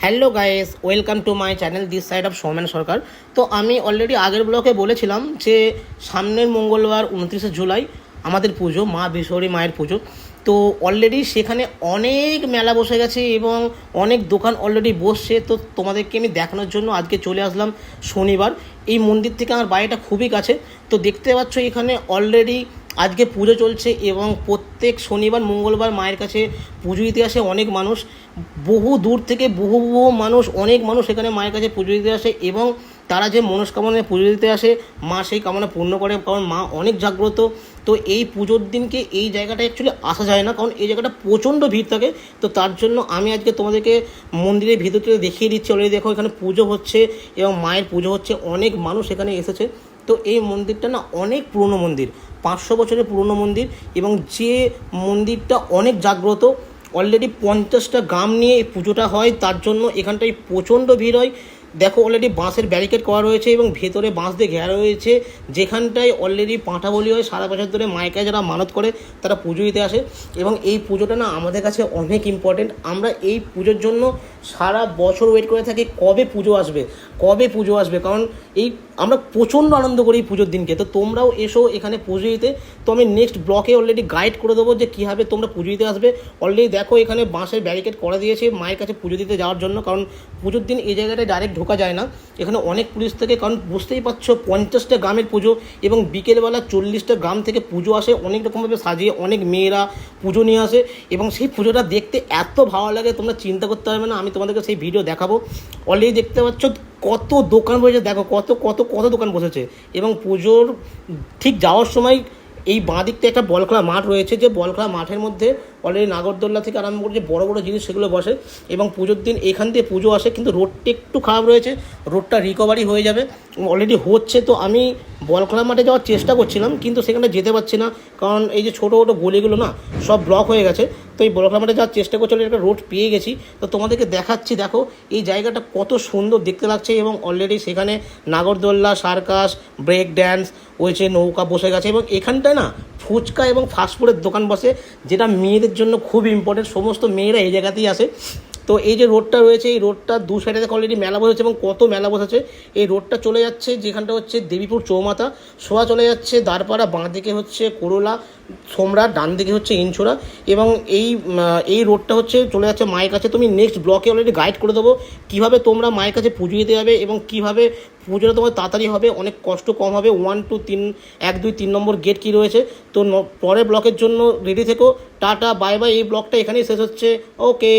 Hello guys, welcome to my channel this side of Soumen Sarkar. তো আমি already আগের ব্লগে বলেছিলাম যে সামনের মঙ্গলবার 29শে জুলাই আমাদের পুজো, মা বিশ্বরী মায়ের পুজো। তো অলরেডি সেখানে অনেক মেলা বসে গেছে এবং অনেক দোকান অলরেডি বসছে। তো তোমাদেরকে আমি দেখানোর জন্য আজকে চলে আসলাম শনিবার। এই মন্দির থেকে আমার বাড়িটা খুবই কাছে। তো দেখতে পাচ্ছ এখানে অলরেডি আজকে পুজো চলছে এবং প্রত্যেক শনিবার মঙ্গলবার মায়ের কাছে পুজো দিতে আসে অনেক মানুষ। বহু দূর থেকে বহু মানুষ, অনেক মানুষ এখানে মায়ের কাছে পুজো দিতে আসে এবং তারা যে মনস্কামনায় পুজো দিতে আসে মা সেই কামনা পূর্ণ করে, কারণ মা অনেক জাগ্রত। তো এই পুজোর দিনকে এই জায়গাটা অ্যাকচুয়ালি আসা যায় না, কারণ এই জায়গাটা প্রচণ্ড ভিড় থাকে। তো তার জন্য আমি আজকে তোমাদেরকে মন্দিরের ভিতর থেকে দেখিয়ে দিচ্ছি। অলরেডি দেখো এখানে পুজো হচ্ছে এবং মায়ের পুজো হচ্ছে, অনেক মানুষ এখানে এসেছে। তো এই মন্দিরটা না অনেক পুরনো মন্দির, 500 বছরের পুরনো মন্দির এবং যে মন্দিরটা অনেক জাগ্রত। অলরেডি 50টা গ্রাম নিয়ে এই পুজোটা হয়, তার জন্য এখানটায় প্রচণ্ড ভিড় হয়। দেখো অলরেডি বাঁশের ব্যারিকেড করা রয়েছে এবং ভেতরে বাঁশ দিয়ে ঘেরা রয়েছে, যেখানটায় অলরেডি পাঁঠা বলি হয়। সারা বছর ধরে মায়ের কাছে যারা মানত করে তারা পুজো দিতে আসে এবং এই পুজোটা না আমাদের কাছে অনেক ইম্পর্টেন্ট। আমরা এই পুজোর জন্য সারা বছর ওয়েট করে থাকি কবে পুজো আসবে, কবে পুজো আসবে, কারণ এই আমরা প্রচণ্ড আনন্দ করি এই পুজোর দিনকে। তো তোমরাও এসো এখানে পুজো দিতে। তো আমি নেক্সট ব্লকে অলরেডি গাইড করে দেবো যে কীভাবে তোমরা পুজো দিতে আসবে। অলরেডি দেখো এখানে বাঁশের ব্যারিকেড করে দিয়েছে মায়ের কাছে পুজো দিতে যাওয়ার জন্য, কারণ পুজোর দিন এই জায়গাটায় ডাইরেক্ট ঢোকা যায় না। এখানে অনেক পুলিশ থেকে, কারণ বুঝতেই পারছো 50টা গ্রামের পুজো এবং বিকেলবেলা 40টা গ্রাম থেকে পুজো আসে, অনেক রকমভাবে সাজিয়ে অনেক মেয়েরা পুজো নিয়ে আসে এবং সেই পুজোটা দেখতে এত ভালো লাগে তোমরা চিন্তা করতে পারবে না। আমি তোমাদেরকে সেই ভিডিও দেখাবো। অলরেডি দেখতে পাচ্ছ কত দোকান বসেছে, দেখো কত কত কত দোকান বসেছে এবং পুজোর ঠিক যাওয়ার সময় এই বাঁ দিকটা একটা বল খেলা মাঠ রয়েছে, যে বল খেলা মাঠের মধ্যে অলরেডি নাগরদোল্লা থেকে আরম্ভ করে যে বড় বড় জিনিস সেগুলো বসে এবং পুজোর দিন এখান দিয়ে পুজো আসে। কিন্তু রোডটা একটু খারাপ রয়েছে, রোডটা রিকভারি হয়ে যাবে, অলরেডি হচ্ছে। তো আমি বল খেলা মাঠে যাওয়ার চেষ্টা করছিলাম কিন্তু সেখানে যেতে পারছি না, কারণ এই যে ছোটো ছোটো গলিগুলো না সব ব্লক হয়ে গেছে। তো এই বল খেলা মাঠে যাওয়ার চেষ্টা করছি, একটা রোড পেয়ে গেছি। তো তোমাদেরকে দেখাচ্ছি, দেখো এই জায়গাটা কত সুন্দর দেখতে লাগছে এবং অলরেডি সেখানে নাগরদোল্লা, সার্কাস, ব্রেক ড্যান্স হয়েছে, নৌকা বসে গেছে এবং এখানটায় না ফুচকা এবং ফাস্টফুডের দোকান বসে, যেটা মেয়েদের জন্য খুব ইম্পর্টেন্ট। সমস্ত মেয়েরা এই জায়গাতেই আসে। তো এই যে রোডটা রয়েছে, এই রোডটা দু সাইডে দেখো অলরেডি মেলা বসেছে এবং কত মেলা বসেছে। এই রোডটা চলে যাচ্ছে যেখানটা হচ্ছে দেবীপুর চৌমাথা, সোয়া চলে যাচ্ছে দাঁড়পাড়া, বাঁ দিকে হচ্ছে করোলা সম্রাট, ডান দিকে হচ্ছে ইনছড়া এবং এই রোডটা হচ্ছে চলে যাচ্ছে মায়ের কাছে। তুমি নেক্সট ব্লকে অলরেডি গাইড করে দেবো কীভাবে তোমরা মায়ের কাছে পুজো দিতে যাবে এবং কীভাবে পুজোটা তোমার তাড়াতাড়ি হবে, অনেক কষ্ট কম হবে। 1 2 3 1 2 3 নম্বর গেট কী রয়েছে। তো পরের ব্লকের জন্য রেডি থেকো। Tata, bye bye. এই ব্লগটা এখানেই শেষ হচ্ছে। ওকে।